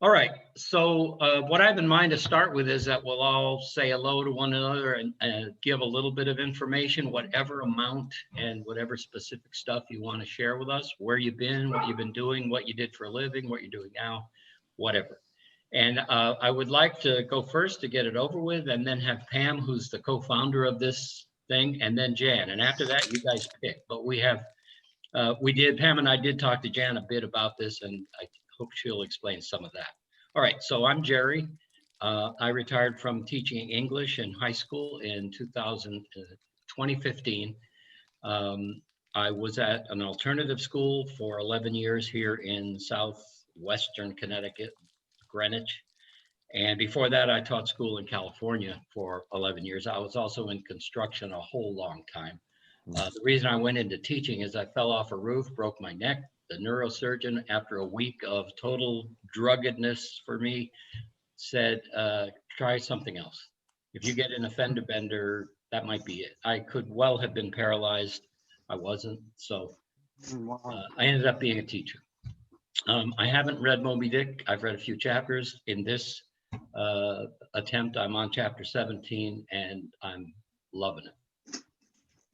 All right. So what I have in mind to start with is that we'll all say hello to one another and give a little bit of information, whatever amount and whatever specific stuff you want to share with us, where you've been, what you've been doing, what you did for a living, what you're doing now, whatever. And I would like to go first to get it over with, and then have Pam, who's the co-founder of this thing, and then Jan. And after that, you guys pick. But Pam and I did talk to Jan a bit about this, and I hope she'll explain some of that. All right, so I'm Jerry. I retired from teaching English in high school in 2015. I was at an alternative school for 11 years here in southwestern Connecticut, Greenwich. And before that, I taught school in California for 11 years. I was also in construction a whole long time. The reason I went into teaching is I fell off a roof, broke my neck. The neurosurgeon, after a week of total druggedness for me, said, try something else. If you get in a fender bender, that might be it. I could well have been paralyzed. I wasn't. So I ended up being a teacher. I haven't read Moby-Dick. I've read a few chapters. In this attempt, I'm on chapter 17 and I'm loving it.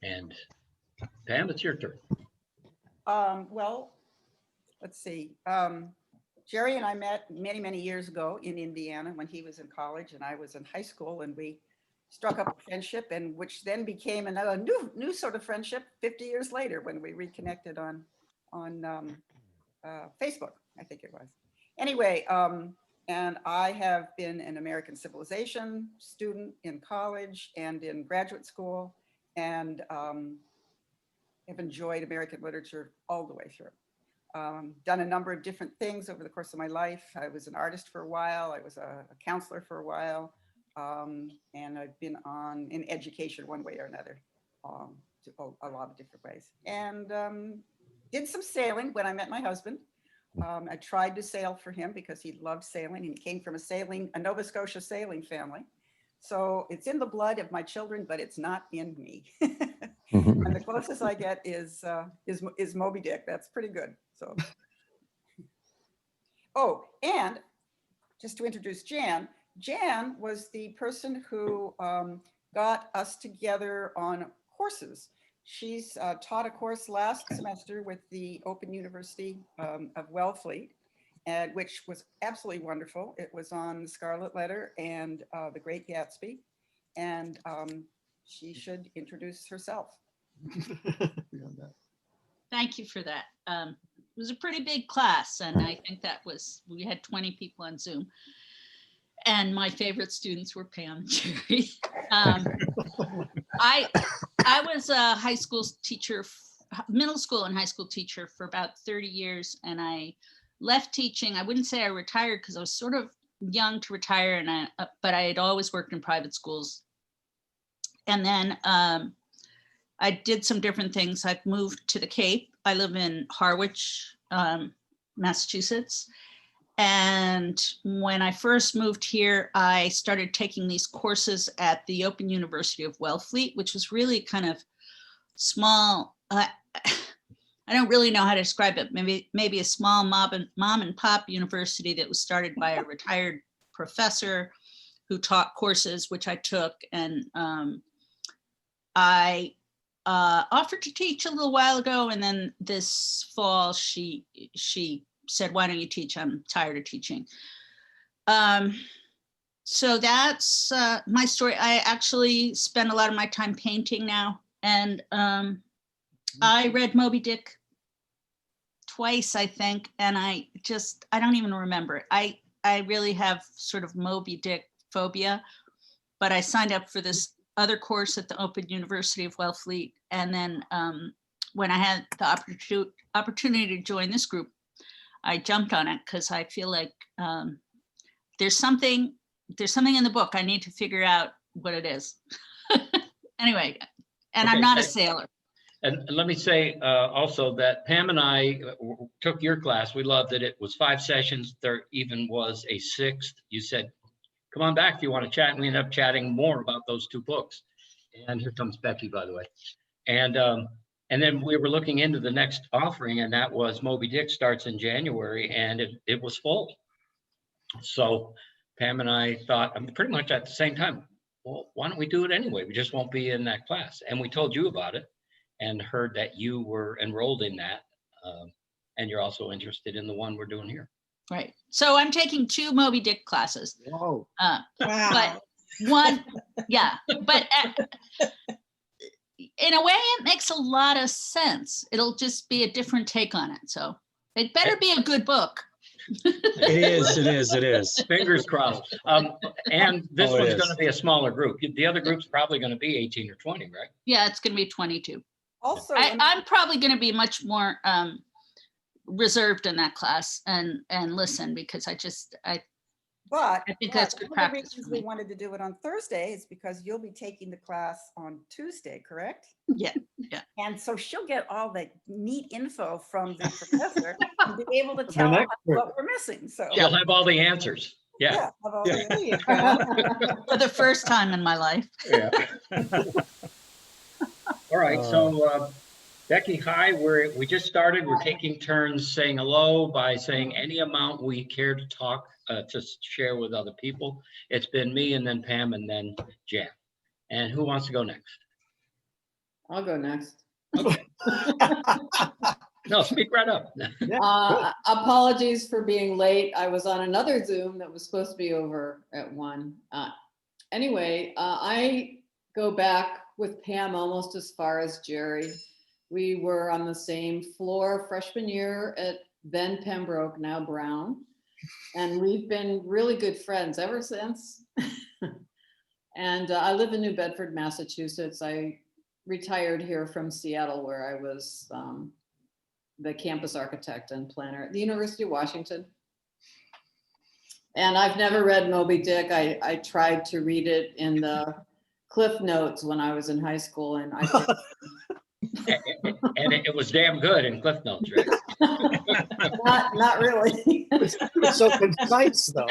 And Pam, it's your turn. Well, let's see. Jerry and I met many, many years ago in Indiana when he was in college and I was in high school, and we struck up a friendship, and which then became another new sort of friendship 50 years later when we reconnected on Facebook, I think it was. Anyway, and I have been an American civilization student in college and in graduate school, and have enjoyed American literature all the way through. Done a number of different things over the course of my life. I was an artist for a while. I was a counselor for a while. And I've been in education one way or another, a lot of different ways. And did some sailing when I met my husband. I tried to sail for him because he loved sailing, and he came from a Nova Scotia sailing family. So it's in the blood of my children, but it's not in me. And the closest I get is Moby-Dick. That's pretty good. So, oh, and just to introduce Jan, Jan was the person who got us together on courses. She's taught a course last semester with the Open University of Wellfleet, and which was absolutely wonderful. It was on the Scarlet Letter and The Great Gatsby, and she should introduce herself. Thank you for that. It was a pretty big class, and I think we had 20 people on Zoom. And my favorite students were Pam and Jerry. I was a high school teacher, middle school and high school teacher for about 30 years, and I left teaching. I wouldn't say I retired because I was sort of young to retire, and but I had always worked in private schools. And then I did some different things. I've moved to the Cape. I live in Harwich, Massachusetts. And when I first moved here, I started taking these courses at the Open University of Wellfleet, which was really kind of small. I don't really know how to describe it. Maybe a small mom and pop university that was started by a retired professor who taught courses, which I took. And I offered to teach a little while ago, and then this fall she said, "Why don't you teach? I'm tired of teaching." So that's my story. I actually spend a lot of my time painting now, and I read Moby-Dick twice, I think, and I don't even remember it. I really have sort of Moby-Dick phobia, but I signed up for this other course at the Open University of Wellfleet. And then when I had the opportunity to join this group, I jumped on it because I feel like there's something in the book. I need to figure out what it is. Anyway, and okay, I'm not a sailor. And let me say also that Pam and I took your class. We loved it. It was 5 sessions. There even was a 6th. You said, "Come on back if you want to chat." And we ended up chatting more about those 2 books. And here comes Becky, by the way. And then we were looking into the next offering, and that was Moby-Dick starts in January, and it was full. So Pam and I thought, pretty much at the same time, well, why don't we do it anyway? We just won't be in that class. And we told you about it and heard that you were enrolled in that. And you're also interested in the one we're doing here. Right. So I'm taking 2 Moby-Dick classes. Whoa. Wow. Wow. But one, yeah, but in a way, it makes a lot of sense. It'll just be a different take on it. So it better be a good book. It is. Fingers crossed. And this Oh, it one's is. going to be a smaller group. The other group's probably going to be 18 or 20, right? Yeah, it's going to be 22. Also, I'm probably going to be much more reserved in that class and listen, because I think that's good one of the practice for reasons we me. wanted to do it on Thursday is because you'll be taking the class on Tuesday, correct? Yeah. And so she'll get all the neat info from the professor and be able to tell us expert. what we're missing. So You'll have all the answers. Yeah. have all Yeah. the- There you go. For the first time in my life. Yeah. All right, so Becky, hi, we just started. We're taking turns saying hello by saying any amount we care to talk, to share with other people. It's been me and then Pam and then Jan. And who wants to go next? I'll go next. No, speak right up. Apologies for being late. I was on another Zoom that was supposed to be over at 1. Anyway, I go back with Pam almost as far as Jerry. We were on the same floor freshman year at then Pembroke, now Brown. And we've been really good friends ever since. And I live in New Bedford, Massachusetts. I retired here from Seattle, where I was the campus architect and planner at the University of Washington. And I've never read Moby-Dick. I tried to read it in the Cliff Notes when I was in high school, and And it was damn good in Cliff Notes, right? not really. It's so concise, though.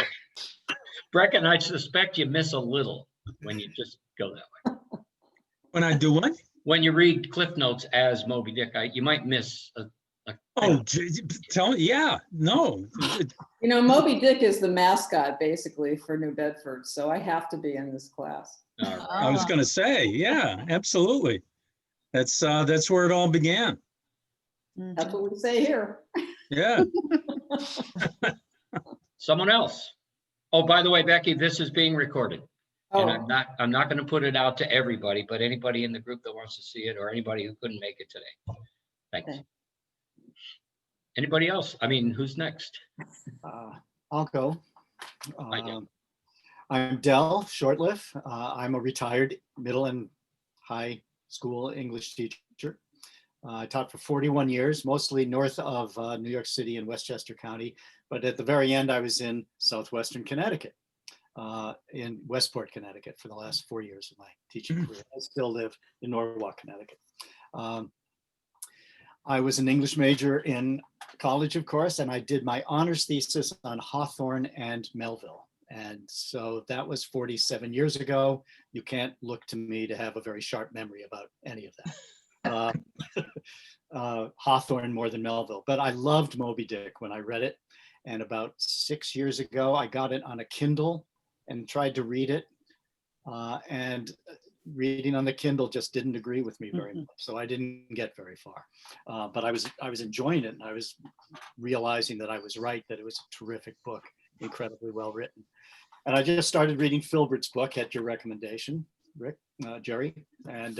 Brecken, I suspect you miss a little when you just go that way. When I do what? When you read Cliff Notes as Moby Dick, you might miss a Oh, tell me, yeah, no. You know, Moby-Dick is the mascot basically for New Bedford, so I have to be in this class. all right. I was gonna say, yeah, absolutely. That's where it all began. That's what we say here. Yeah. Someone else. Oh, by the way, Becky, this is being recorded. And Oh, I'm not going to put it out to everybody, but anybody in the group that wants to see it or anybody who couldn't make it today. Thanks. Okay. Anybody else? I mean, who's next? I'll go. Hi, Del. I'm Del Shortliff. I'm a retired middle and high school English teacher. I taught for 41 years, mostly north of New York City and Westchester County. But at the very end, I was in southwestern Connecticut, in Westport, Connecticut for the last 4 years of my teaching career. I still live in Norwalk, Connecticut. I was an English major in college, of course, and I did my honors thesis on Hawthorne and Melville. And so that was 47 years ago. You can't look to me to have a very sharp memory about any of that. Hawthorne more than Melville, but I loved Moby-Dick when I read it. And about 6 years ago, I got it on a Kindle and tried to read it. And reading on the Kindle just didn't agree with me very much. So I didn't get very far. But I was enjoying it, and I was realizing that I was right, that it was a terrific book, incredibly well written. And I just started reading Filbert's book at your recommendation, Jerry, and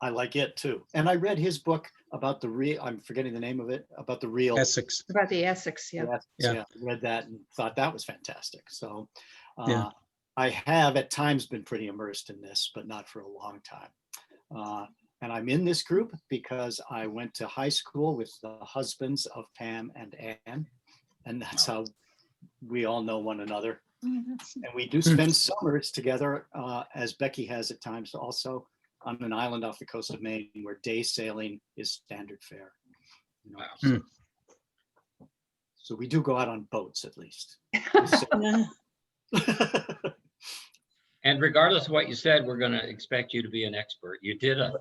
I like it too. And I read his book about the real, I'm forgetting the name of it, about the real Essex. About the Essex, yeah. Yeah, I read that and thought that was fantastic. So Yeah. I have at times been pretty immersed in this, but not for a long time. And I'm in this group because I went to high school with the husbands of Pam and Ann, and that's how we all know one another. And we do spend summers together, as Becky has at times also, on an island off the coast of Maine where day sailing is standard fare. You know, so we do go out on boats at least. And regardless of what you said, we're going to expect you to be an expert. You did a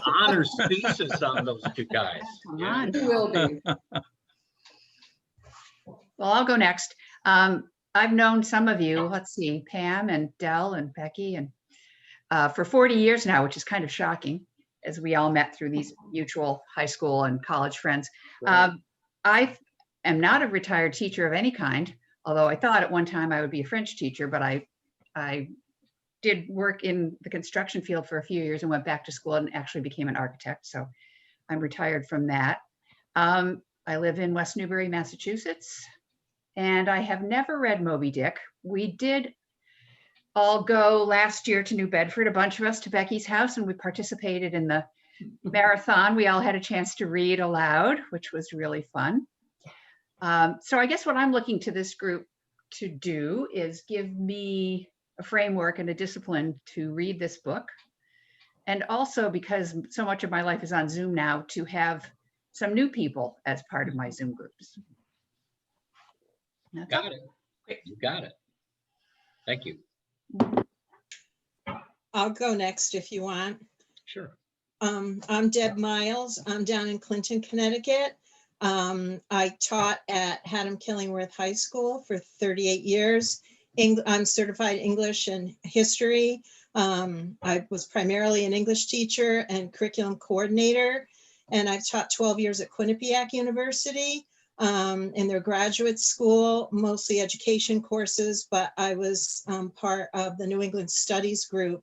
honors thesis on those two guys. Come Yeah. on. You will be. Well, I'll go next. I've known some of you, let's see, Pam and Dell and Becky, and for 40 years now, which is kind of shocking, as we all met through these mutual high school and college friends. I am not a retired teacher of any kind, although I thought at one time I would be a French teacher, but I did work in the construction field for a few years and went back to school and actually became an architect. So I'm retired from that. I live in West Newbury, Massachusetts, and I have never read Moby-Dick. We did all go last year to New Bedford, a bunch of us, to Becky's house, and we participated in the marathon. We all had a chance to read aloud, which was really fun. So I guess what I'm looking to this group to do is give me a framework and a discipline to read this book. And also, because so much of my life is on Zoom now, to have some new people as part of my Zoom groups. That's Got it. You got it. Thank you. I'll go next if you want. Sure. I'm Deb Miles. I'm down in Clinton, Connecticut. I taught at Haddam Killingworth High School for 38 years. I'm certified English and history. I was primarily an English teacher and curriculum coordinator, and I've taught 12 years at Quinnipiac University in their graduate school, mostly education courses, but I was part of the New England Studies group.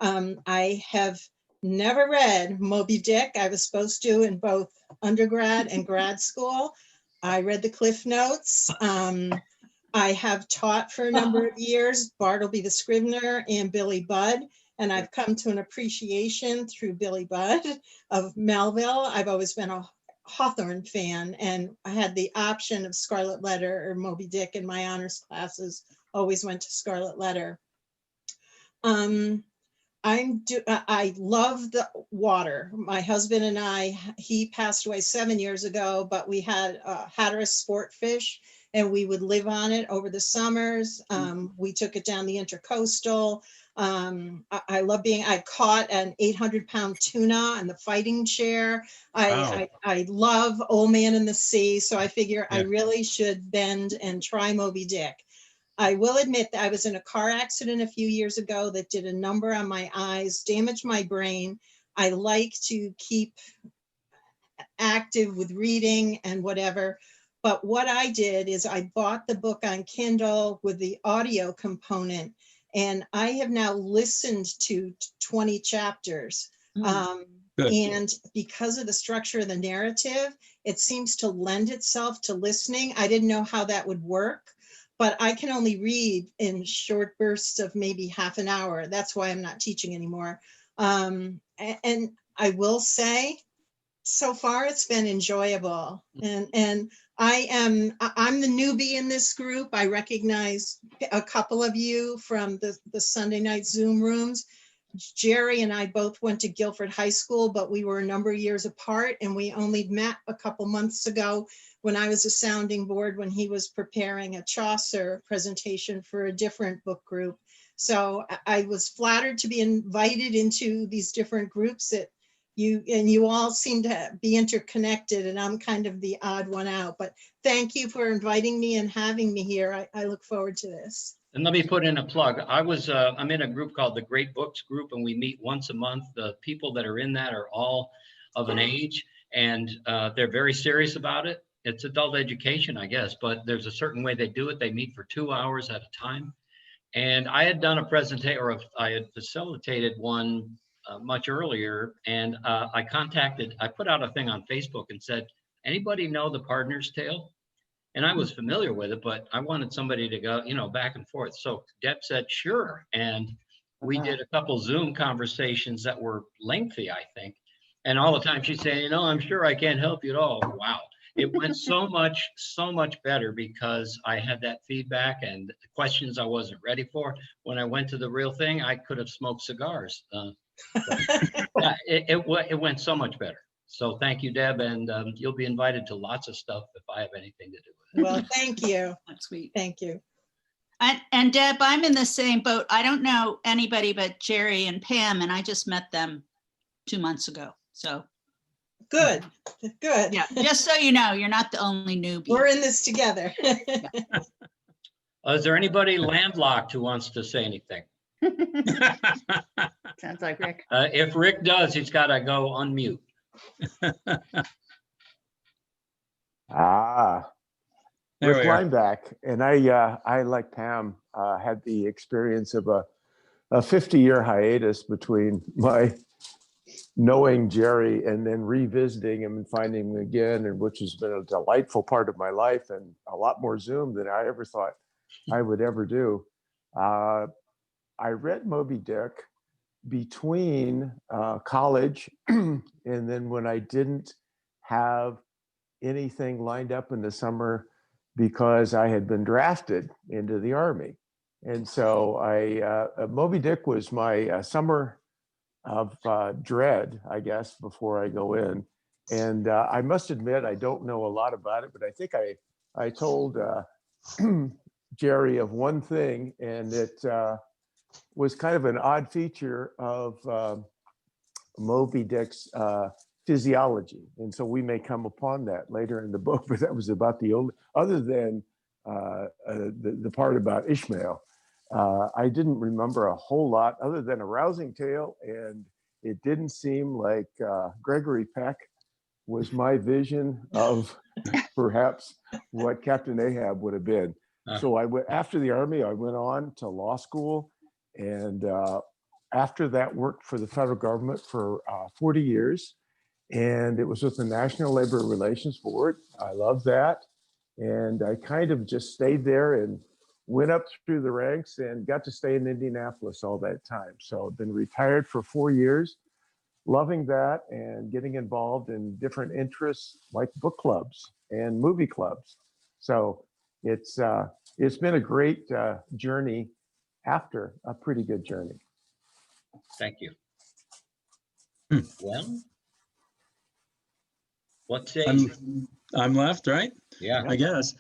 I have never read Moby-Dick. I was supposed to in both undergrad and grad school. I read the Cliff Notes. I have taught for a number of years, Bartleby the Scrivener and Billy Budd, and I've come to an appreciation through Billy Budd of Melville. I've always been a Hawthorne fan, and I had the option of Scarlet Letter or Moby-Dick in my honors classes, always went to Scarlet Letter. I love the water. My husband and I, he passed away 7 years ago, but we had Hatteras sport fish, and we would live on it over the summers. We took it down the intercoastal. I love I caught an 800-pound tuna in the fighting chair. Wow. I love Old Man in the Sea. So I figure I Yeah. really should bend and try Moby-Dick. I will admit that I was in a car accident a few years ago that did a number on my eyes, damaged my brain. I like to keep active with reading and whatever. But what I did is I bought the book on Kindle with the audio component, and I have now listened to 20 chapters. Good. And because of the structure of the narrative, it seems to lend itself to listening. I didn't know how that would work, but I can only read in short bursts of maybe half an hour. That's why I'm not teaching anymore. And I will say, so far it's been enjoyable. And I'm the newbie in this group. I recognize a couple of you from the Sunday night Zoom rooms. Jerry and I both went to Guilford High School, but we were a number of years apart, and we only met a couple months ago when I was a sounding board when he was preparing a Chaucer presentation for a different book group. So I was flattered to be invited into these different groups that you all seem to be interconnected, and I'm kind of the odd one out. But thank you for inviting me and having me here. I look forward to this. And let me put in a plug. I'm in a group called the Great Books Group, and we meet once a month. The people that are in that are all of an age, and they're very serious about it. It's adult education, I guess, but there's a certain way they do it. They meet for 2 hours at a time. And I had done a presentation, or I had facilitated one much earlier, and I put out a thing on Facebook and said, anybody know The Pardoner's Tale? And I was familiar with it, but I wanted somebody to go, back and forth. So Deb said, sure. And we did a couple Zoom conversations that were lengthy, I think. And all the time she'd say, I'm sure I can't help you at all. Wow. It went so much better because I had that feedback and the questions I wasn't ready for. When I went to the real thing, I could have smoked cigars. Yeah, it went so much better. So thank you, Deb, and you'll be invited to lots of stuff if I have anything to do with it. Well, thank you. That's sweet. Thank you. And Deb, I'm in the same boat. I don't know anybody but Jerry and Pam, and I just met them 2 months ago. So Good. yeah, just so you know, you're not the only newbie. We're in this together. Is there anybody landlocked who wants to say anything? Sounds like Rick. If Rick does, he's got to go unmute. There Rick we are. Lineback, and I like Pam, had the experience of a 50-year hiatus between my knowing Jerry and then revisiting him and finding him again, and which has been a delightful part of my life and a lot more Zoom than I ever thought I would ever do. I read Moby-Dick between college and then when I didn't have anything lined up in the summer because I had been drafted into the Army. And so Moby-Dick was my summer of dread, I guess, before I go in. And I must admit, I don't know a lot about it, but I think I told Jerry of one thing, and it was kind of an odd feature of Moby-Dick's physiology. And so we may come upon that later in the book, but that was about the only, other than the part about Ishmael. I didn't remember a whole lot other than a rousing tale, and it didn't seem like Gregory Peck was my vision of perhaps what Captain Ahab would have been. So after the Army, I went on to law school, and after that worked for the federal government for 40 years, and it was with the National Labor Relations Board. I love that, and I kind of just stayed there and went up through the ranks and got to stay in Indianapolis all that time. So I've been retired for 4 years, loving that and getting involved in different interests like book clubs and movie clubs. So it's been a great journey after a pretty good journey. Thank you. Well, what say you? I'm left, right? Yeah. I guess.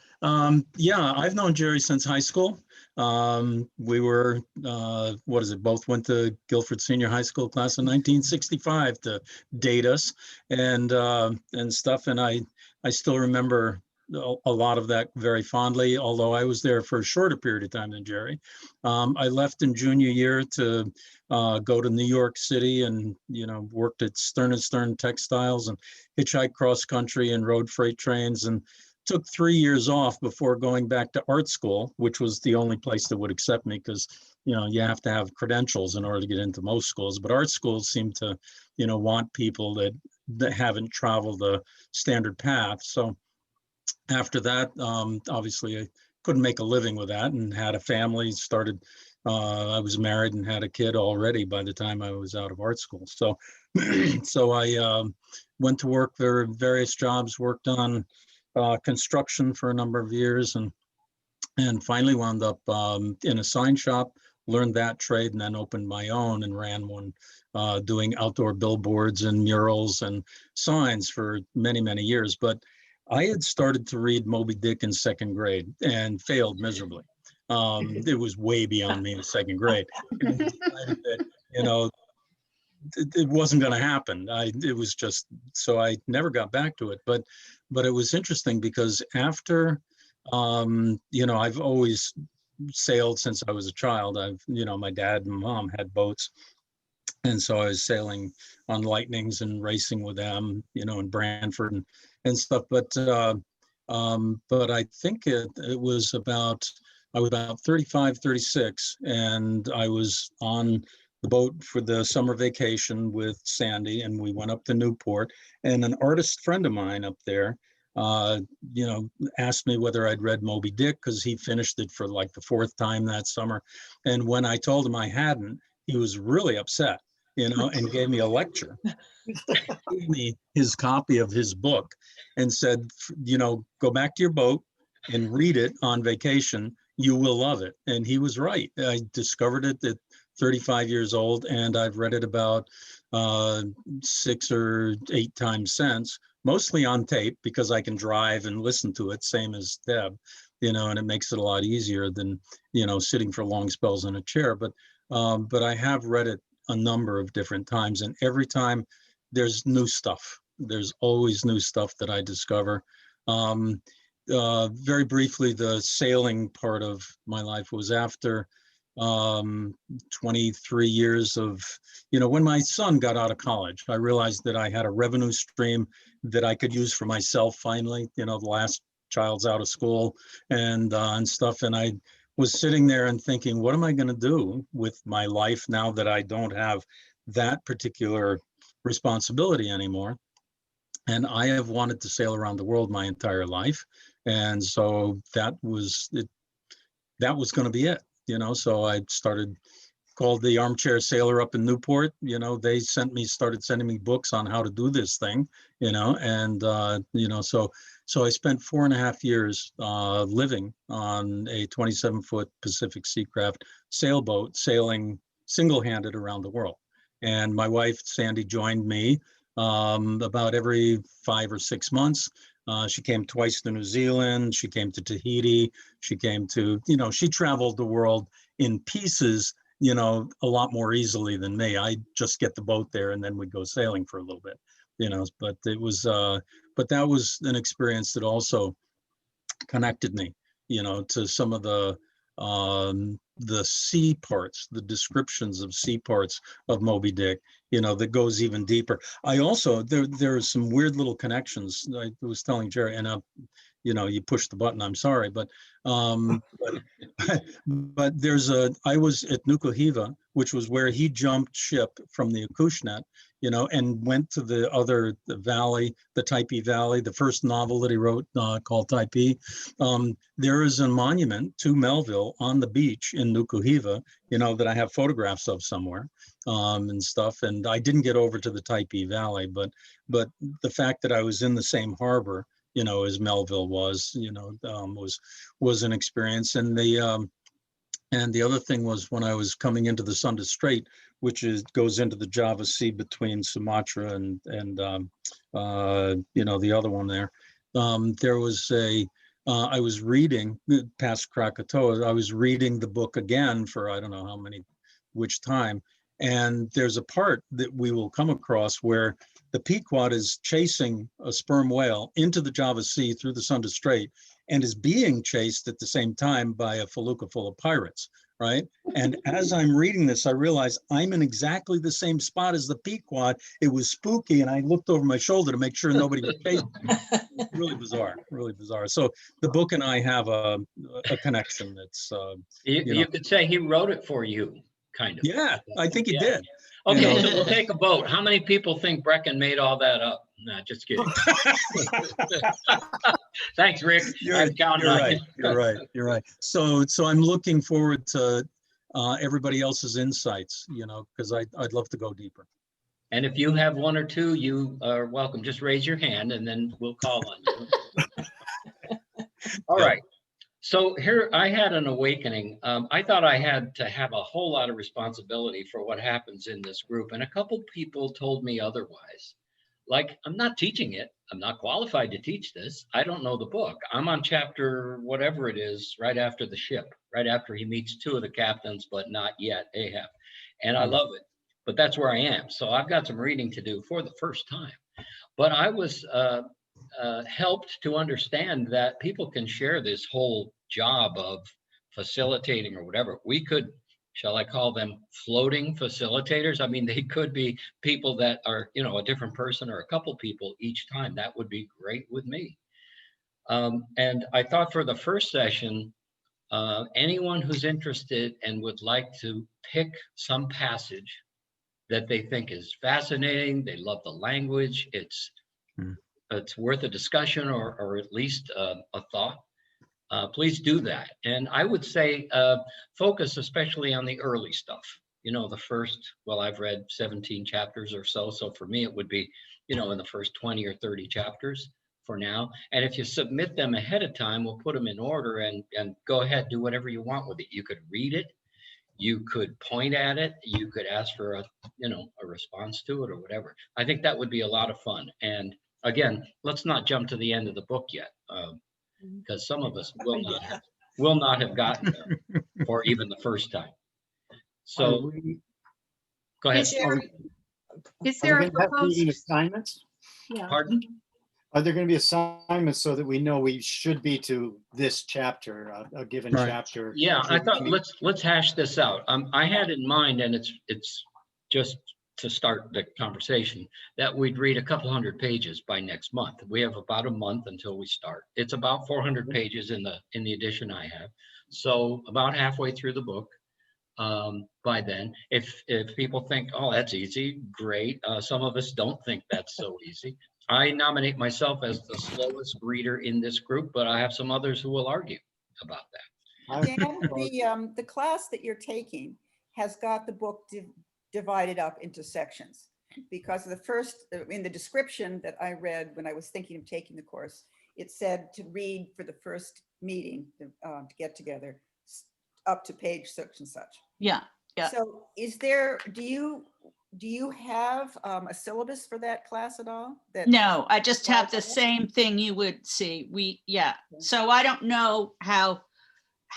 Yeah, I've known Jerry since high school. We were, both went to Guilford Senior High School class in 1965 to date us and stuff. And I still remember a lot of that very fondly, although I was there for a shorter period of time than Jerry. I left in junior year to go to New York City and, worked at Stern & Stern Textiles and hitchhiked cross country and rode freight trains, and took 3 years off before going back to art school, which was the only place that would accept me because, you have to have credentials in order to get into most schools. But art schools seem to, want people that haven't traveled the standard path. So after that, obviously I couldn't make a living with that and had a family, I was married and had a kid already by the time I was out of art school. So, so I went to work for various jobs, worked on construction for a number of years, and finally wound up in a sign shop, learned that trade, and then opened my own and ran one doing outdoor billboards and murals and signs for many, many years. But I had started to read Moby-Dick in second grade and failed miserably. It was way beyond me in second grade. And decided that, it wasn't going to happen. It was just, so I never got back to it. But it was interesting because after, I've always sailed since I was a child. My dad and mom had boats. And so I was sailing on Lightnings and racing with them, in Brantford and stuff. But I think it was I was about 35, 36, and I was on the boat for the summer vacation with Sandy, and we went up to Newport, and an artist friend of mine up there, asked me whether I'd read Moby-Dick because he finished it for like the fourth time that summer. And when I told him I hadn't, he was really upset, and gave me a lecture. Gave me his copy of his book and said, go back to your boat and read it on vacation. You will love it. And he was right. I discovered it at 35 years old, and I've read it about 6 or 8 times since, mostly on tape because I can drive and listen to it, same as Deb, and it makes it a lot easier than, sitting for long spells in a chair. But I have read it a number of different times, and every time there's new stuff. There's always new stuff that I discover. very briefly, the sailing part of my life was after 23 years of, when my son got out of college, I realized that I had a revenue stream that I could use for myself finally. The last child's out of school and stuff. And I was sitting there and thinking, what am I going to do with my life now that I don't have that particular responsibility anymore? And I have wanted to sail around the world my entire life. And so that was it. That was going to be it, so I called the Armchair Sailor up in Newport. They started sending me books on how to do this thing, and, so I spent 4.5 years living on a 27-foot Pacific Seacraft sailboat, sailing single-handed around the world. And my wife, Sandy, joined me about every 5 or 6 months. She came twice to New Zealand. She came to Tahiti. She came to, she traveled the world in pieces, a lot more easily than me. I just get the boat there and then we'd go sailing for a little bit, but it was, but that was an experience that also connected me, to some of the sea parts, the descriptions of sea parts of Moby-Dick, that goes even deeper. I also, there are some weird little connections. I was telling Jerry, and you push the button, I'm sorry, but I was at Nukuhiva, which was where he jumped ship from the Acushnet, and went to the valley, the Taipi Valley, the first novel that he wrote called Taipi. There is a monument to Melville on the beach in Nukuhiva, that I have photographs of somewhere and stuff. And I didn't get over to the Taipi Valley, but the fact that I was in the same harbor, as Melville was, was an experience. And the other thing was when I was coming into the Sunda Strait, which goes into the Java Sea between Sumatra and the other one there. There was I was reading past Krakatoa. I was reading the book again for I don't know which time. And there's a part that we will come across where the Pequod is chasing a sperm whale into the Java Sea through the Sunda Strait and is being chased at the same time by a felucca full of pirates, right? And as I'm reading this, I realize I'm in exactly the same spot as the Pequod. It was spooky, and I looked over my shoulder to make sure nobody was chasing me. Really bizarre, really bizarre. So the book and I have a connection that's... You could say he wrote it for you, kind of. Yeah, I think he did. Okay, so we'll take a vote. How many people think Brecken made all that up? Nah, just kidding. Thanks, Rick. You're right. So I'm looking forward to everybody else's insights, because I'd love to go deeper. And if you have one or two, you are welcome. Just raise your hand and then we'll call on you. All right. So here I had an awakening. I thought I had to have a whole lot of responsibility for what happens in this group. And a couple people told me otherwise. Like, I'm not teaching it. I'm not qualified to teach this. I don't know the book. I'm on chapter whatever it is, right after the ship, right after he meets two of the captains, but not yet Ahab. And I love it, but that's where I am. So I've got some reading to do for the first time. But I was helped to understand that people can share this whole job of facilitating or whatever. We could, shall I call them floating facilitators? I mean, they could be people that are, a different person or a couple people each time. That would be great with me. And I thought for the first session, anyone who's interested and would like to pick some passage that they think is fascinating, they love the language, it's worth a discussion or at least a thought, please do that. And I would say focus especially on the early stuff. The first, well, I've read 17 chapters or so. So for me, it would be, in the first 20 or 30 chapters for now. And if you submit them ahead of time, we'll put them in order and go ahead, do whatever you want with it. You could read it. You could point at it. You could ask for a response to it or whatever. I think that would be a lot of fun. And again, let's not jump to the end of the book yet, because some of us will not have gotten there for even the first time. So go ahead. Is there a reading assignments? Yeah. Pardon? Are there going to be assignments so that we know we should be to this chapter, a given Right. chapter? Yeah, I thought let's hash this out. I had in mind, and it's just to start the conversation, that we'd read a couple hundred pages by next month. We have about a month until we start. It's about 400 pages in the edition I have, so about halfway through the book. By then, if people think, oh, that's easy, great. Some of us don't think that's so easy. I nominate myself as the slowest reader in this group, but I have some others who will argue about that. Dan, the class that you're taking has got the book divided up into sections, because the first, in the description that I read when I was thinking of taking the course, it said to read for the first meeting, to get together, up to page such and such. Yeah. Yeah. So do you have a syllabus for that class at all? No, I just have the same thing you would see. So I don't know how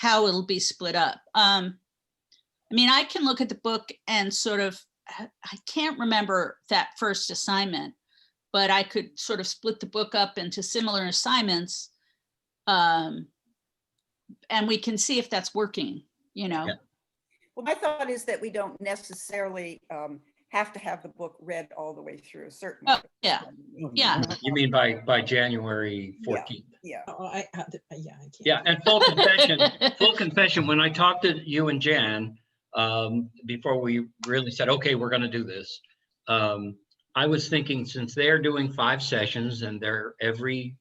it'll be split up. I mean, I can look at the book and sort of, I can't remember that first assignment, but I could sort of split the book up into similar assignments. And we can see if that's working, you know? Yeah. Well, my thought is that we don't necessarily have to have the book read all the way through, certainly. Oh, yeah. Yeah. You mean by January 14th? Yeah. Oh, yeah, I can't. Yeah, and full confession, when I talked to you and Jan, before we really said, okay, we're going to do this, I was thinking, since they're doing 5 sessions and they're every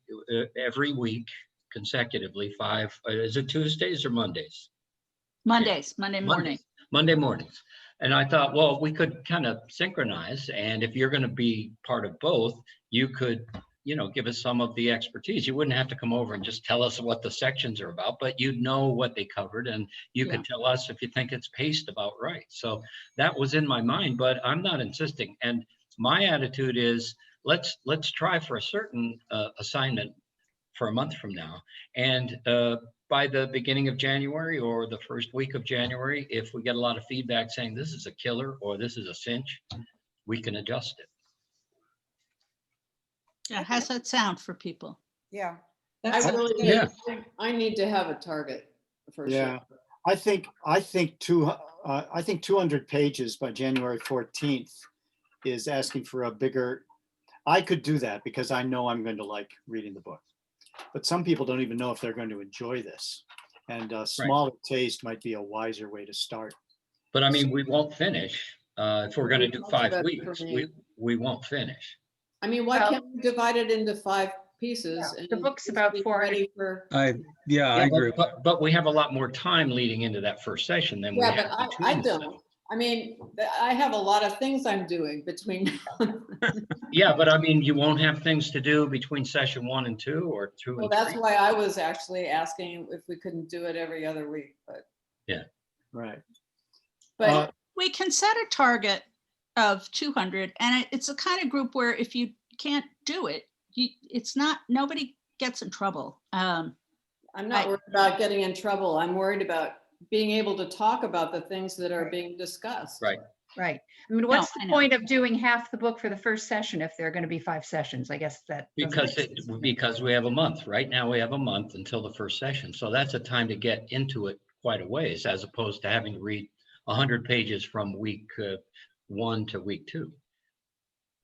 week consecutively, 5, is it Tuesdays or Mondays? Monday morning. Monday mornings. And I thought, well, we could kind of synchronize. And if you're going to be part of both, you could, give us some of the expertise. You wouldn't have to come over and just tell us what the sections are about, but you'd know what they covered, and you could tell us if you think it's paced about right. So that was in my mind, but I'm not insisting. And my attitude is, let's try for a certain assignment for a month from now. And by the beginning of January or the first week of January, if we get a lot of feedback saying this is a killer or this is a cinch, we can adjust it. Yeah, how's that sound for people? Yeah. I That's really Yeah. I need to have a target for Yeah, sure. I think 200 pages by January 14th is asking for a bigger. I could do that because I know I'm going to like reading the book, but some people don't even know if they're going to enjoy this, and a smaller taste might be a wiser way to start. But I mean, we won't finish. If we're going to do That's 5 better for weeks, me. we won't finish. I mean, why Well- can't we divide it into 5 pieces? Yeah, and the book's just about be 400. ready for- I Yeah, agree. but we have a lot more time leading into that first session than we Yeah, have but between I the don't. sessions. I mean, I have a lot of things I'm doing between. Yeah, but I mean, you won't have things to do between session 1 and 2 or 2 Well, and that's 3. why I was actually asking if we couldn't do it every other week, but. Right. But We can set a target of 200, and it's a kind of group where if you can't do it, nobody gets in trouble. I'm not worried about getting in trouble. I'm worried about being able to talk about the things that are being discussed. Right. Right. I mean, what's I the know. point of doing half the book for the first session if there are going to be 5 sessions? I guess that. doesn't make sense. Because we have a month. Right now, we have a month until the first session. So that's a time to get into it quite a ways, as opposed to having to read 100 pages from week 1 to week 2.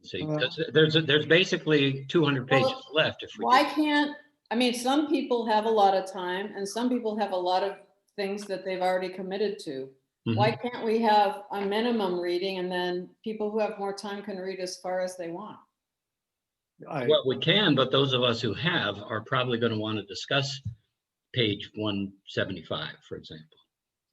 See, because there's basically 200 pages Well, left. If we Why do. can't, I mean, some people have a lot of time and some people have a lot of things that they've already committed to. Mhm. Why can't we have a minimum reading and then people who have more time can read as far as they want? Well, we can, but those of us who have are probably going to want to discuss page 175, for example.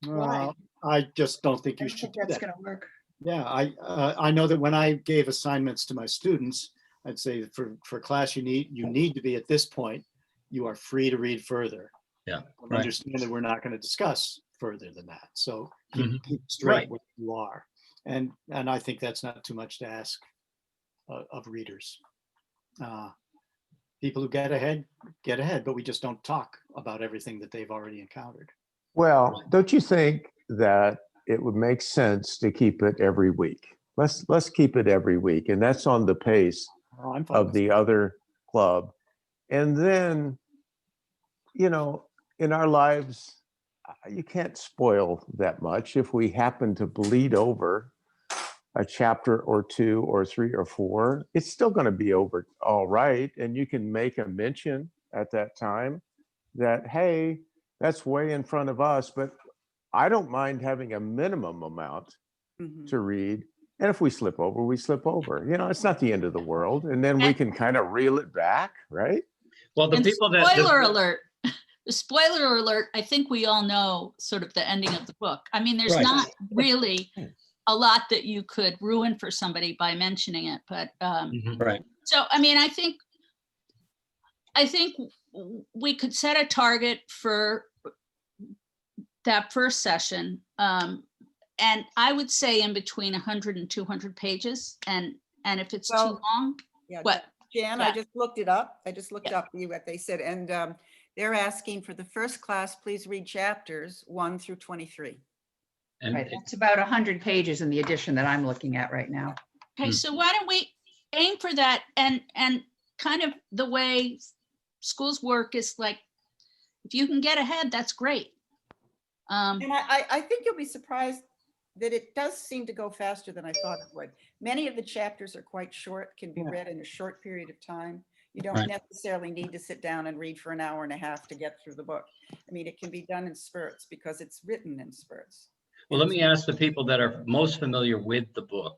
Well, I just don't think I you don't should think do that's that. going to work. Yeah, I know that when I gave assignments to my students, I'd say for class, you need to be at this point. You are free to read further. Yeah, And right. understand that we're not going to discuss further than that. So Mhm. keep straight Right. where you are. And I think that's not too much to ask of readers. People who get ahead, but we just don't talk about everything that they've already encountered. Well, don't you think that it would make sense to keep it every week? Let's keep it every week, and that's on the pace Oh, I'm fine of with the other club. And then, you know, in our lives, you can't spoil that much. If we happen to bleed over a chapter or two or three or four, it's still going to be over all right. And you can make a mention at that time that, hey, that's way in front of us, but I don't mind having a minimum amount to read. And if we slip over, we slip over. You know, it's not the end of the world. And then we can kind of reel it back, right? Well, the And people that. spoiler alert, the spoiler alert, I think we all know sort of the ending of the book. I mean, there's Right. not really a lot that you could ruin for somebody by mentioning it, but Right. so, I mean, I think we could set a target for that first session. And I would say in between 100 and 200 pages. And if it's too Well, long, Yeah, what? Jan, Yeah. I just looked it up. I just looked Yeah. up what they said, and they're asking for the first class, please read chapters 1 through 23. And Right, that's about 100 pages in the edition that I'm looking at right now. Okay, so why don't we aim for that? And kind of the way schools work is like, if you can get ahead, that's great. And I think you'll be surprised that it does seem to go faster than I thought it would. Many of the chapters are quite short, can be read in a short period of time. You don't Right. necessarily need to sit down and read for an hour and a half to get through the book. I mean, it can be done in spurts because it's written in spurts. well, let me ask the people that are most familiar with the book.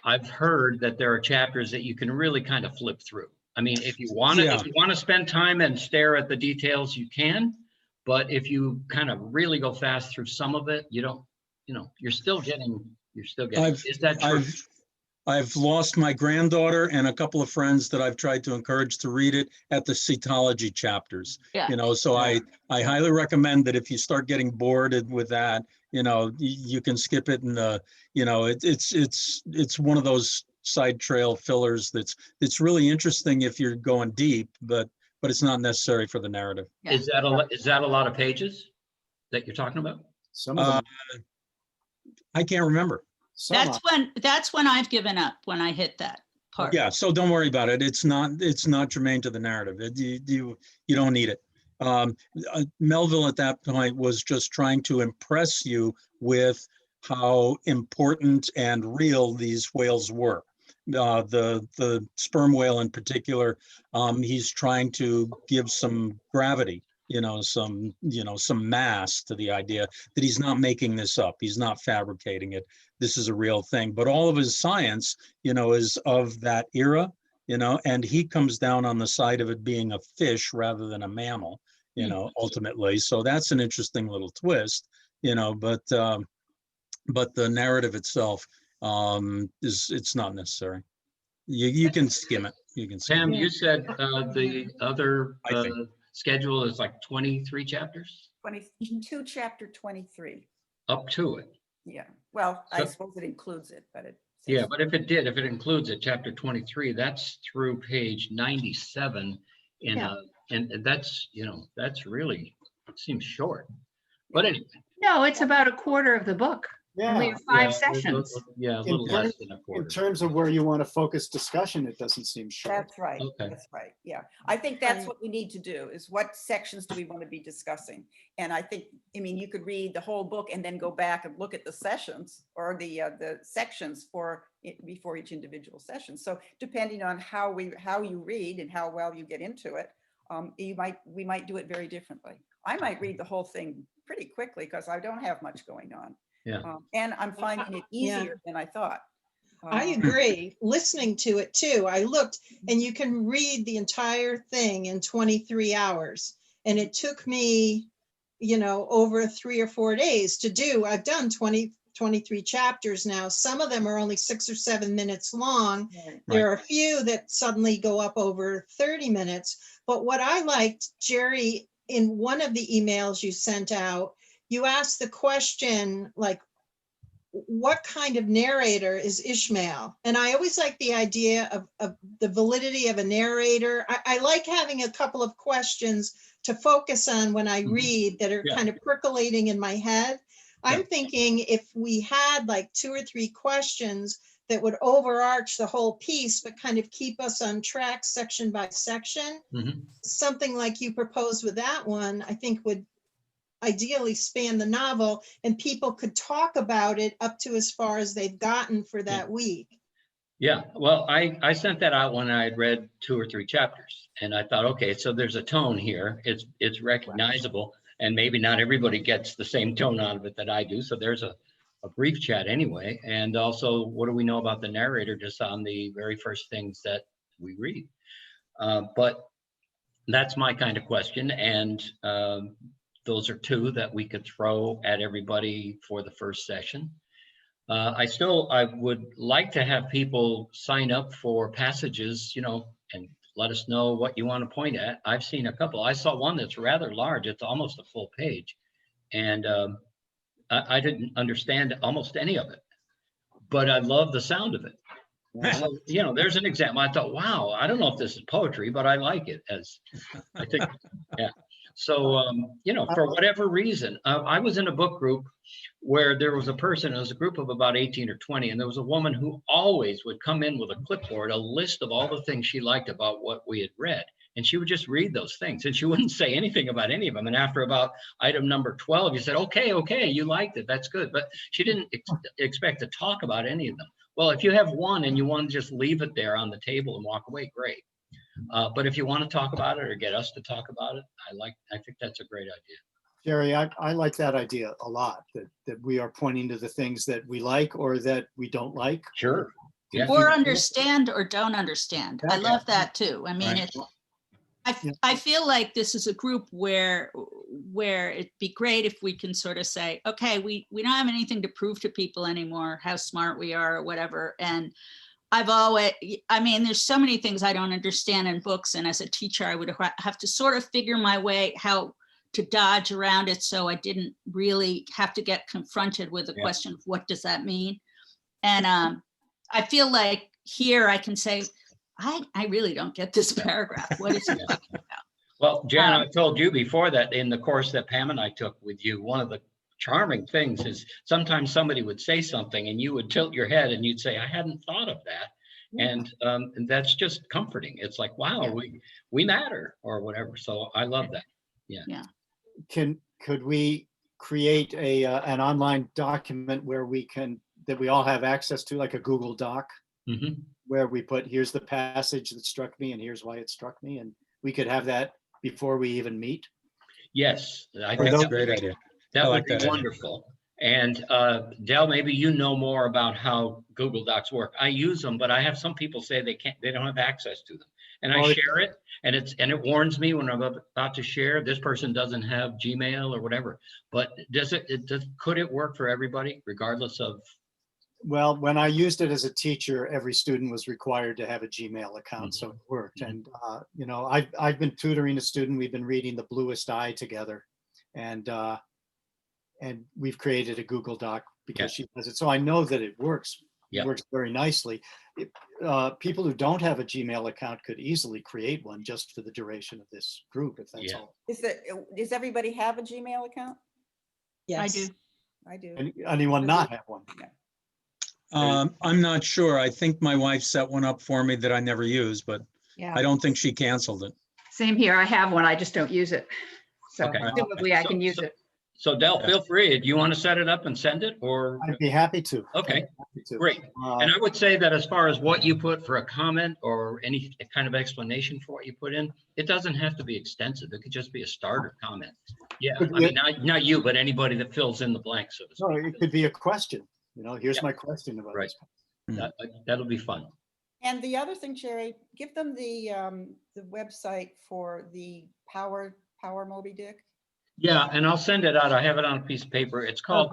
I've heard that there are chapters that you can really kind of flip through. I mean, if you want to, Yeah. if you want to spend time and stare at the details, you can. But if you kind of really go fast through some of it, you don't, you know, you're still getting. Is that true? I've lost my granddaughter and a couple of friends that I've tried to encourage to read it at the cetology chapters. Yeah. You know, so I highly recommend that if you start getting bored with that, you know, you can skip it, and you know, it's one of those side trail fillers that's really interesting if you're going deep, but it's not necessary for the narrative. Yeah. Is that a lot of pages that you're talking about? Some of them, I can't remember. some That's when I've given up, when I hit that part. Yeah, so don't worry about it. It's not germane to the narrative. You don't need it. Melville at that point was just trying to impress you with how important and real these whales were. The sperm whale in particular, he's trying to give some gravity, some mass to the idea that he's not making this up. He's not fabricating it. This is a real thing. But all of his science, is of that era, and he comes down on the side of it being a fish rather than a mammal, ultimately. So that's an interesting little twist, but the narrative itself it's not necessary. You can skim it. You can skim Pam, it. you said the other I think. schedule is like 23 chapters 22 chapter 23. up to it. Yeah, well, I So- suppose it includes it, but it. Yeah, but if it includes it, chapter 23, that's through page 97 and that's, that's really, it seems short. But anyway. No, it's about a quarter of the book. Only yeah. 5 yeah, sessions. Yeah, a little less than a In quarter. terms of where you want to focus discussion, it doesn't seem short. That's right. Okay. That's right. Yeah. I think that's what we need to do is what sections do we want to be discussing? And I think, you could read the whole book and then go back and look at the sessions or the sections before each individual session. So depending on how you read and how well you get into it, we might do it very differently. I might read the whole thing pretty quickly because I don't have much going on. Yeah. And I'm finding it Yeah. easier than I thought. I agree. Listening to it too, I looked and you can read the entire thing in 23 hours. And it took me, over 3 or 4 days to do. I've done 23 chapters now. Some of them are only 6 or 7 minutes long. Right. There are a few that suddenly go up over 30 minutes. But what I liked, Jerry, in one of the emails you sent out, you asked the question, like, what kind of narrator is Ishmael? And I always like the idea of the validity of a narrator. I like having a couple of questions to focus on when I read that are kind of percolating in my head. I'm thinking if we had like 2 or 3 questions that would overarch the whole piece, but kind of keep us on track section by section. Mhm. Something like you proposed with that one, I think would ideally span the novel, and people could talk about it up to as far as they've gotten for that week. Yeah, well, I sent that out when I had read 2 or 3 chapters, and I thought, okay, so there's a tone here. It's recognizable, and maybe not everybody gets the same tone out of it that I do. So there's a brief chat anyway. And also, what do we know about the narrator just on the very first things that we read? But that's my kind of question, and those are 2 that we could throw at everybody for the first session. I would like to have people sign up for passages, and let us know what you want to point at. I've seen a couple. I saw one that's rather large. It's almost a full page. And I didn't understand almost any of it, but I love the sound of it. So, there's an example. I thought, wow, I don't know if this is poetry, but I like it, as I think, yeah. So, for whatever reason, I was in a book group where there was a person, it was a group of about 18 or 20, and there was a woman who always would come in with a clipboard, a list of all the things she liked about what we had read. And she would just read those things, and she wouldn't say anything about any of them. And after about item number 12, you said, okay, you liked it, that's good. But she didn't expect to talk about any of them. Well, if you have one and you want to just leave it there on the table and walk away, great. But if you want to talk about it or get us to talk about it, I think that's a great idea. Jerry, I like that idea a lot, that we are pointing to the things that we like or that we don't like. Sure. Yeah. Or understand or don't understand. I love that too. I mean, Right. I feel like this is a group where it'd be great if we can sort of say, okay, we don't have anything to prove to people anymore, how smart we are or whatever. And there's so many things I don't understand in books. And as a teacher, I would have to sort of figure my way how to dodge around it. So I didn't really have to get confronted with the question of what does that mean? And I feel like here I can say, I really don't get this paragraph. What is he talking about? Well, Jan, I told you before that in the course that Pam and I took with you, one of the charming things is sometimes somebody would say something and you would tilt your head and you'd say, I hadn't thought of that. And that's just comforting. It's like, wow, we matter or whatever. So I love that. Yeah. Could we create an online document where that we all have access to, like a Google Doc? Mm-hmm. Where we put, here's the passage that struck me and here's why it struck me, and we could have that before we even meet? Yes, I That's think a great idea. that I would like be that idea. wonderful. And Del, maybe you know more about how Google Docs work. I use them, but I have some people say they don't have access to them. And I share it, and it warns me when I'm about to share, this person doesn't have Gmail or whatever. But could it work for everybody regardless of? Well, when I used it as a teacher, every student was required to have a Gmail account, so it worked. And I've been tutoring a student. We've been reading The Bluest Eye together, and we've created a Google Doc because she does it. So I know that it works. It works very nicely. People who don't have a Gmail account could easily create one just for the duration of this group, if that's all. Does everybody have a Gmail account? Yes. I do. Anyone not have one? I'm not sure. I think my wife set one up for me that I never use, but Yeah, I don't think she canceled it. same here. I have one. I just don't use it. So Okay. presumably I can use it. So Del, feel free. Do you want to set it up and send it, or? I'd be happy to. Okay, Happy to. great. And I would say that as far as what you put for a comment or any kind of explanation for what you put in, it doesn't have to be extensive. It could just be a starter comment. Yeah, I mean, not you, but anybody that fills in the blanks. No, it could be a question. Here's my question about this. That'll be fun. And the other thing, Jerry, give them the website for the Power Moby-Dick. Yeah, and I'll send it out. I have it on a piece of paper. It's called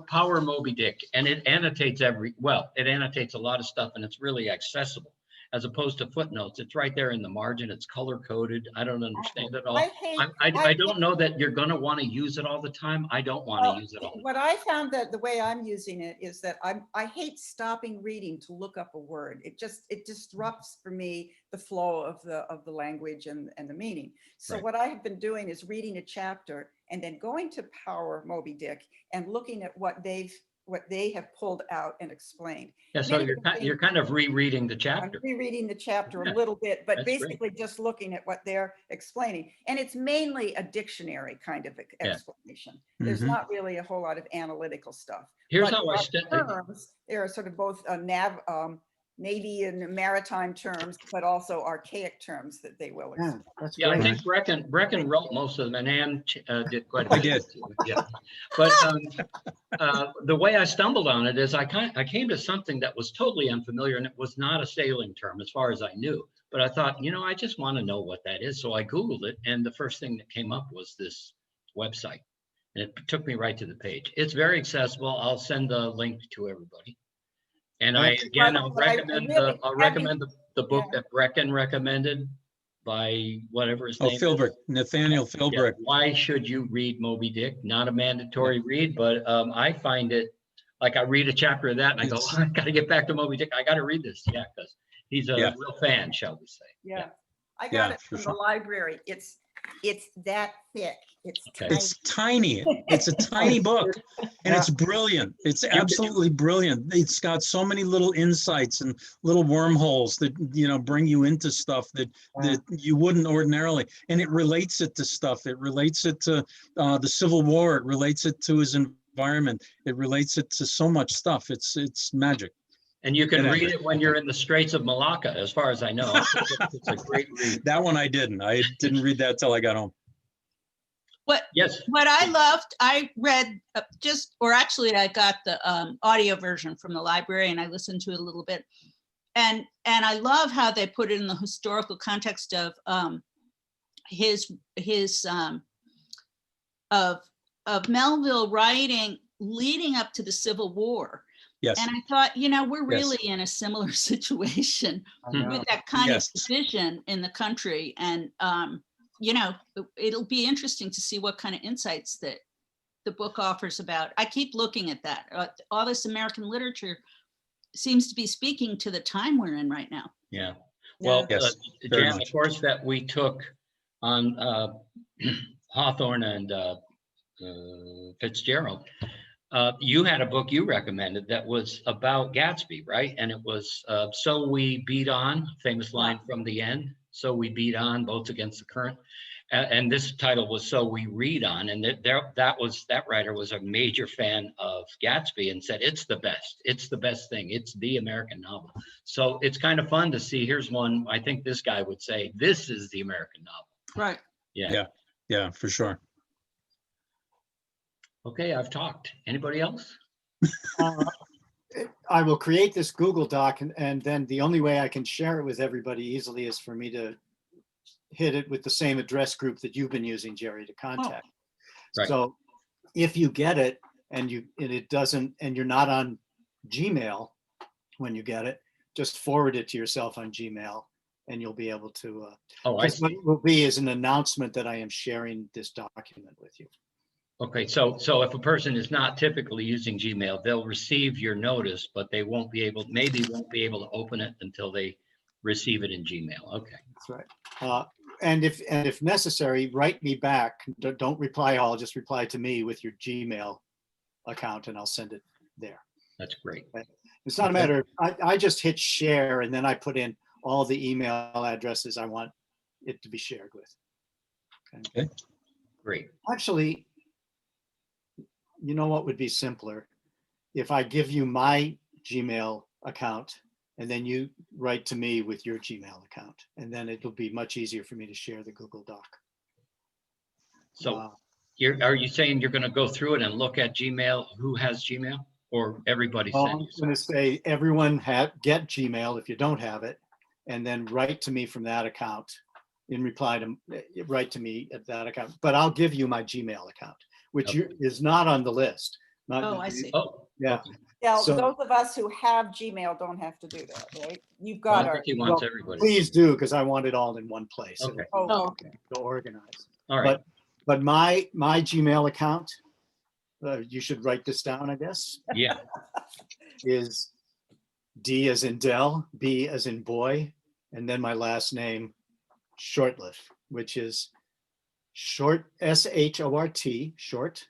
Power Moby-Dick, and it annotates it annotates a lot of stuff, and it's really accessible as opposed to footnotes. It's right there in the margin. It's color coded. I don't understand it all. I don't know that you're going to want to use it all the time. I don't want to use it all the time. What I found that the way I'm using it is that I hate stopping reading to look up a word. It disrupts for me the flow of the language and the meaning. So what I have been doing is reading a chapter and then going to Power Moby-Dick and looking at what they've what they have pulled out and explained. Yeah, so Many you're of the you're things- kind of rereading the I'm chapter. rereading the chapter Yeah, a little bit, but that's great. basically just looking at what they're explaining. And it's mainly a dictionary kind of Yeah. explanation. There's Mhm. not really a whole lot of analytical stuff. Here's But how I terms, there are sort of both Navy and maritime terms, but also archaic terms that they will Yeah, explain. that's Yeah, I great. think Brecken wrote most of them, and Ann did quite a I bit. did. Yeah, but the way I stumbled on it is I came to something that was totally unfamiliar, and it was not a sailing term as far as I knew. But I thought, I just want to know what that is, so I Googled it, and the first thing that came up was this website, and it took me right to the page. It's very accessible. I'll send the link to everybody. And I'll But I recommend really the book that Brecken recommended by whatever his Oh, name is. Philbrick, Nathaniel Yeah, Philbrick. Why should you read Moby-Dick? Not a mandatory read, but I find it like I read a chapter of that and I go, It's- I got to get back to Moby-Dick. I got to read this. Yeah, because he's a Yeah. real fan, shall we say. Yeah, I Yeah, got it for from sure. the library. It's that thick. It's Okay. tiny. It's tiny. It's a tiny book, and it's brilliant. It's absolutely brilliant. It's got so many little insights and little wormholes that bring you into stuff that you wouldn't ordinarily. And it relates it to stuff. It relates it to the Civil War. It relates it to his environment. It relates it to so much stuff. It's magic. And you can Get read out. it when you're in the Straits of Malacca, as far as I know. It's a great read. That one I didn't. I didn't read that till I got home. Yes. What I loved, I read I got the audio version from the library and I listened to it a little bit. And I love how they put it in the historical context of his of Melville writing leading up to the Civil War. Yes. And I thought, we're Yes. really in a similar situation with that kind Yes. of division in the country. And, it'll be interesting to see what kind of insights that the book offers about. I keep looking at that. All this American literature seems to be speaking to the time we're in right now. Yeah. Well, Yes, very Jan, the much. course that we took on Hawthorne and Fitzgerald, you had a book you recommended that was about Gatsby, right? And it was So We Beat On, famous line from the end. So we beat on, boats against the current. And this title was So We Read On. And that writer was a major fan of Gatsby and said, it's the best. It's the best thing. It's the American novel. So it's kind of fun to see. Here's one. I think this guy would say, this is the American novel. Right. Yeah. Yeah, for sure. Okay, I've talked. Anybody else? I will create this Google Doc and then the only way I can share it with everybody easily is for me to hit it with the same address group that you've been using, Jerry, to contact. Right. So if you get it and it doesn't, and you're not on Gmail when you get it, just forward it to yourself on Gmail and you'll be able to. Oh, I see. What it will be is an announcement that I am sharing this document with you. Okay, so if a person is not typically using Gmail, they'll receive your notice, but they won't be able to open it until they receive it in Gmail. Okay. That's right. And if necessary, write me back. Don't reply all, just reply to me with your Gmail account and I'll send it there. That's great. It's not a matter, I just hit share and then I put in all the email addresses I want it to be shared with. Okay. Great. Actually, you know what would be simpler? If I give you my Gmail account and then you write to me with your Gmail account, and then it'll be much easier for me to share the Google Doc. So are you saying you're going to go through it and look at Gmail, who has Gmail, or everybody Well, send I'm you going to something? say everyone get Gmail if you don't have it, and then write to me from that account in reply to write to me at that account. But I'll give you my Gmail account, which is not on the list. Oh, I see. Oh, Yeah. okay. Yeah, So- those of us who have Gmail don't have to do that, right? You've Well, got I our, think he wants everybody. Please do, because I want it all in one place. Okay. oh, Okay. It'll organize. All right. But my Gmail account, you should write this down, I guess, Yeah. is D as in Dell, B as in boy, and then my last name, Shortliff, which is short, SHORT, short,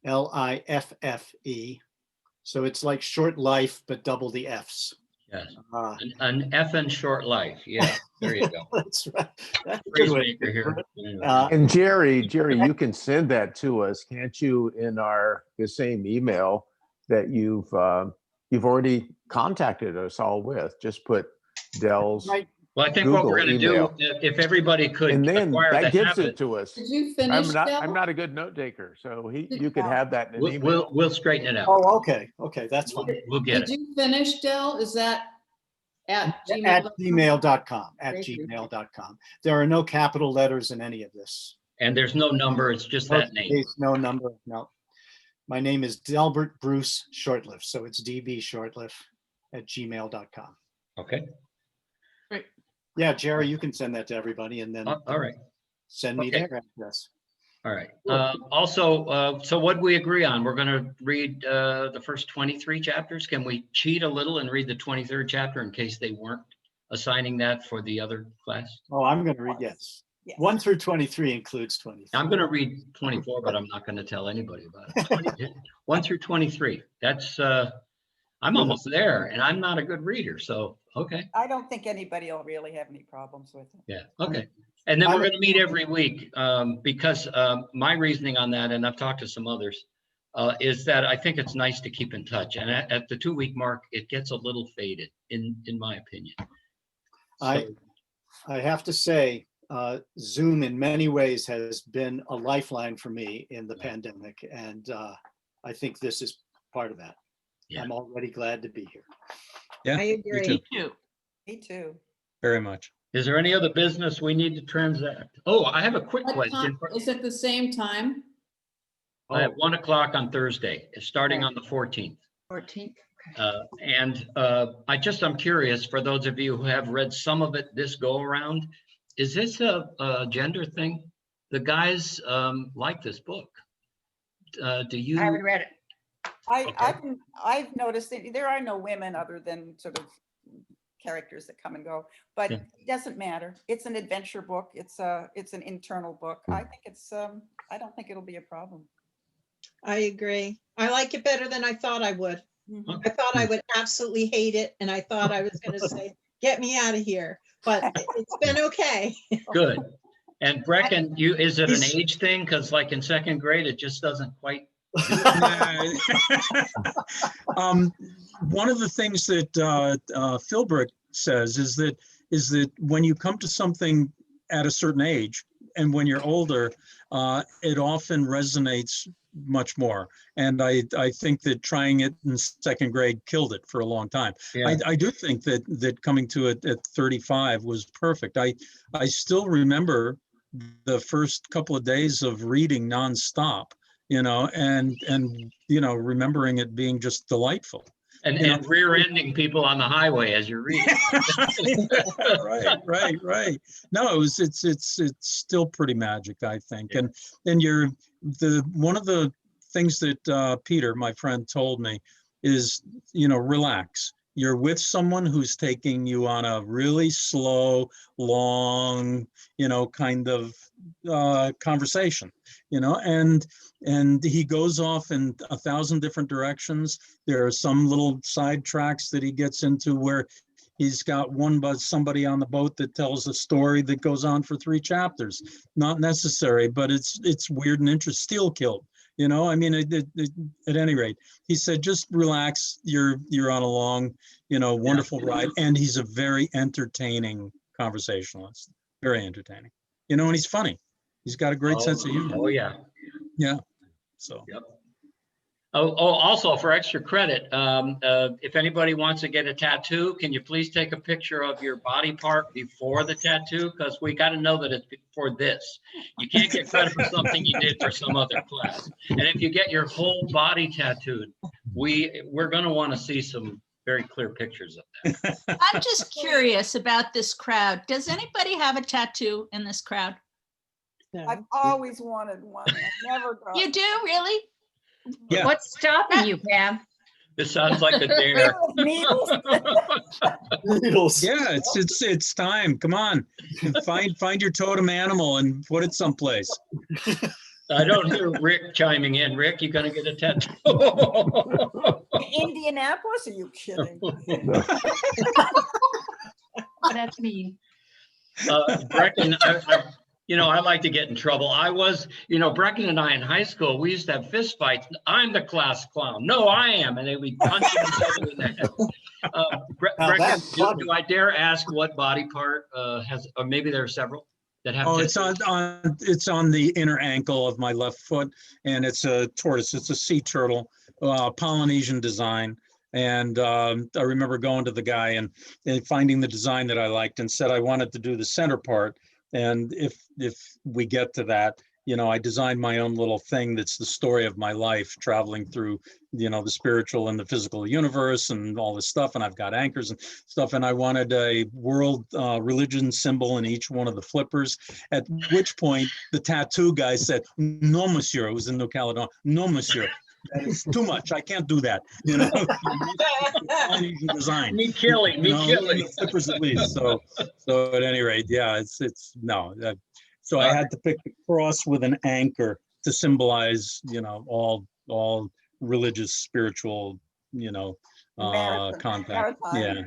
LIFFE So it's like short life, but double the Fs. Yes, Uh, an effing short life. Yeah, there you go. That's right. That's a Phrase good way to maker here. put it. Yeah. And Jerry, you can send that to us, can't you, in the same email that you've already contacted us all with? Just put Dell's, Right. Well, I think what we're Google going to do, email. if everybody could and then acquire the that gives it habit, to us. Did you finish, Del? I'm not a good note taker, so you could Yeah. have that in an email. we'll straighten it out. Oh, okay. Okay, that's fine. We'll get Did it. you finish, Del? Is that at At gmail.com? gmail.com, at Thank you. gmail.com. There are no capital letters in any of this. And there's no number, it's just No that name. space, no number, no. My name is Delbert Bruce Shortliff, so it's DB Shortliff at gmail.com. Okay, Yeah, Jerry, you can send that to everybody and then all right, send me Okay. their address. all right. Also, so what we agree on, we're going to read the first 23 chapters. Can we cheat a little and read the 23rd chapter in case they weren't assigning that for the other class? Oh, I'm going to read, yes. Yes. 1 through 23 includes 23. I'm going to read 24, but I'm not going to tell anybody about it. 1 through 23. That's, I'm almost there and I'm not a good reader. So, okay. I don't think anybody will really have any problems with it. Yeah, okay. And then we're going to meet every week because my reasoning on that, and I've talked to some others, is that I think it's nice to keep in touch. And at the 2-week mark, it gets a little faded, in my opinion. I have to say, Zoom in many ways has been a lifeline for me in the pandemic. And I think this is part of that. Yeah. I'm already glad to be here. Yeah, I me agree. too, Me too. very much. Is there any other business we need to transact? Oh, I have a quick What question. time- Is it the same time? I have 1 o'clock on Thursday, starting on the 14th. 14th. I'm curious, for those of you who have read some of it this go around, is this a gender thing? The guys like this book. Do you? I haven't read it. I've noticed that there are no women other than sort of characters that come and go, but Yeah. it doesn't matter. It's an adventure book. It's an internal book. I think I don't think it'll be a problem. I agree. I like it better than I thought I would. Mhm. I thought I would absolutely hate it, and I thought I was going to say, "Get me out of here." But it's been okay. Good. And Brecken, is it an He's- age thing? Because like in 2nd grade, it just doesn't quite. One of the things that Philbrick says is that when you come to something at a certain age and when you're older, it often resonates much more. And I think that trying it in 2nd grade killed it for a long time. Yeah. I do think that coming to it at 35 was perfect. I still remember the first couple of days of reading nonstop, and remembering it being just delightful. And You know- rear-ending people on the highway as you're reading. Right. No, it's still pretty magic, I think. Yeah. And one of the things that Peter, my friend, told me is, relax. You're with someone who's taking you on a really slow, long, kind of conversation, and he goes off in 1,000 different directions. There are some little side tracks that he gets into where he's got somebody on the boat that tells a story that goes on for 3 chapters. Not necessary, but it's weird and interesting. Steel killed. At any rate, he said, just relax. You're on a long, wonderful ride. And he's a very entertaining conversationalist, very entertaining, and he's funny. He's got a great sense of humor. Oh, yeah. Yeah. So. Yep. Also for extra credit, if anybody wants to get a tattoo, can you please take a picture of your body part before the tattoo? Because we got to know that it's for this. You can't get credit for something you did for some other class. And if you get your whole body tattooed, we're going to want to see some very clear pictures of that. I'm just curious about this crowd. Does anybody have a tattoo in this crowd? I've always wanted one. I never got. You do, really? Yeah. What's stopping you, Pam? This sounds like a dare. Needles. Needles. Yeah, it's time. Come on, find your totem animal and put it someplace. I don't hear Rick chiming in. Rick, you gonna get a tattoo? Indianapolis? Are you kidding? That's me. Brecken, I like to get in trouble. Brecken and I in high school, we used to have fist fights. I'm the class clown. No, I am. And they would punch each other in the head. Now Brecken, that's funny. do I dare ask what body part has, or maybe there are several that have? Oh, it's on the inner ankle of my left foot, and it's a tortoise. It's a sea turtle, Polynesian design. And I remember going to the guy and finding the design that I liked and said I wanted to do the center part. And if we get to that, I designed my own little thing that's the story of my life, traveling through, the spiritual and the physical universe and all this stuff. And I've got anchors and stuff. And I wanted a world religion symbol in each one of the flippers, at which point the tattoo guy said, "No, monsieur," it was in New Caledonia, "No, monsieur. That is too much. I can't do that." Design. Me killing. The flippers at least. So at any rate, yeah, it's no. So I had to pick the cross with an anchor to symbolize, all religious, spiritual, contact. Maritime, Yeah,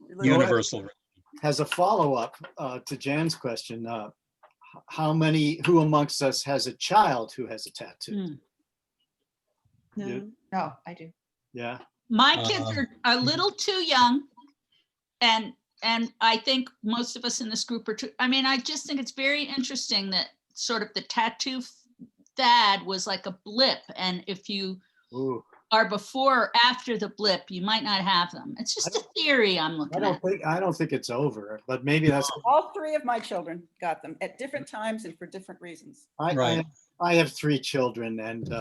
religion. universal. As a follow-up to Jan's question, who amongst us has a child who has a tattoo? No. No, I do. Yeah. My kids are a little too young, and I think most of us in this group are too. I mean, I just think it's very interesting that sort of the tattoo fad was like a blip, and if you are before or after the blip, you might not have them. It's just a theory I'm looking at. I don't think it's over, but maybe that's. All three of my children got them at different times and for different reasons. I have 3 children, and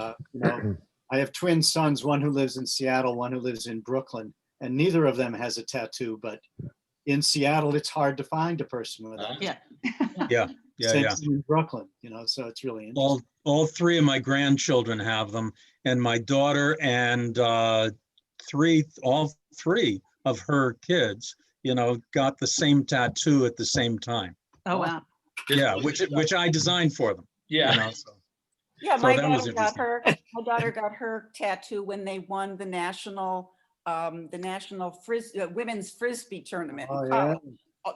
I have twin sons, one who lives in Seattle, one who lives in Brooklyn, and neither of them has a tattoo, but in Seattle, it's hard to find a person with that. Yeah. Same thing in Brooklyn, so it's really interesting. All 3 of my grandchildren have them, and my daughter and all 3 of her kids, got the same tattoo at the same time. Oh wow. Yeah, which I designed for them. Yeah. Yeah, So my that was daughter got her tattoo when they won the national women's frisbee tournament. Oh, in college.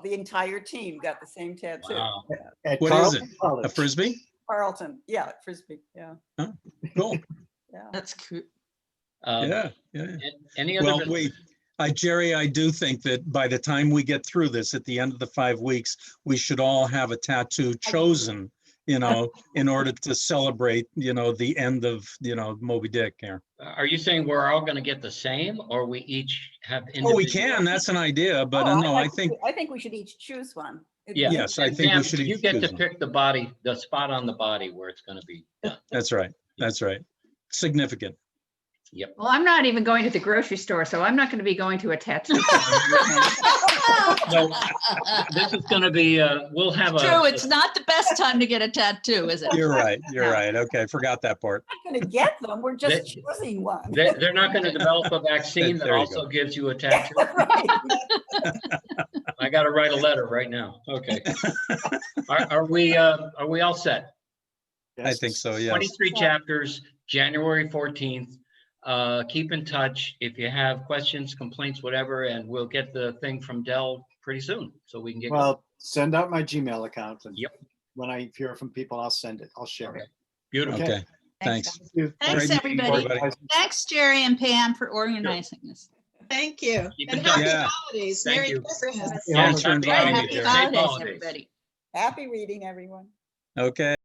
The entire team got the same tattoo. Wow. At What is it? Carleton College. A frisbee? Carlton, yeah, frisbee, yeah. Cool. Yeah. That's cool. Yeah. Any other? Well, wait, Jerry, I do think that by the time we get through this, at the end of the 5 weeks, we should all have a tattoo chosen, in order to celebrate, the end of, Moby-Dick here. Are you saying we're all going to get the same, or we each have? Oh, we can. That's an idea, but no, I think. I think we should each choose one. Yeah. Yes, I And think we Pam, should You each get to choose one. pick the spot on the body where it's going to be done. That's right. Significant. Yep. Well, I'm not even going to the grocery store, so I'm not going to be going to a tattoo. No, this is going to be. We'll have True, it's not the best time to get a tattoo, is it? You're right. Okay, forgot that part. We're not going to get them. We're just choosing one. They're not going to develop a vaccine that There you also go. gives you a tattoo. Right. I got to write a letter right now. Okay. Are we all set? I think so, yes. 23 chapters, January 14th. Keep in touch if you have questions, complaints, whatever, and we'll get the thing from Dell pretty soon so we can get. Well, send out my Gmail account, and Yep. when I hear from people, I'll send it. I'll share Okay. it. Beautiful. Okay, thanks. Thank you. Thanks, Great meeting, everybody. Thanks, Jerry and Pam, for organizing this. Thank you. Keep And in touch. happy Yeah. holidays. Thank Merry you. Christmas. Yes, Happy happy holidays, holidays. Happy Safe holidays, holidays. everybody. Happy reading, everyone. Okay.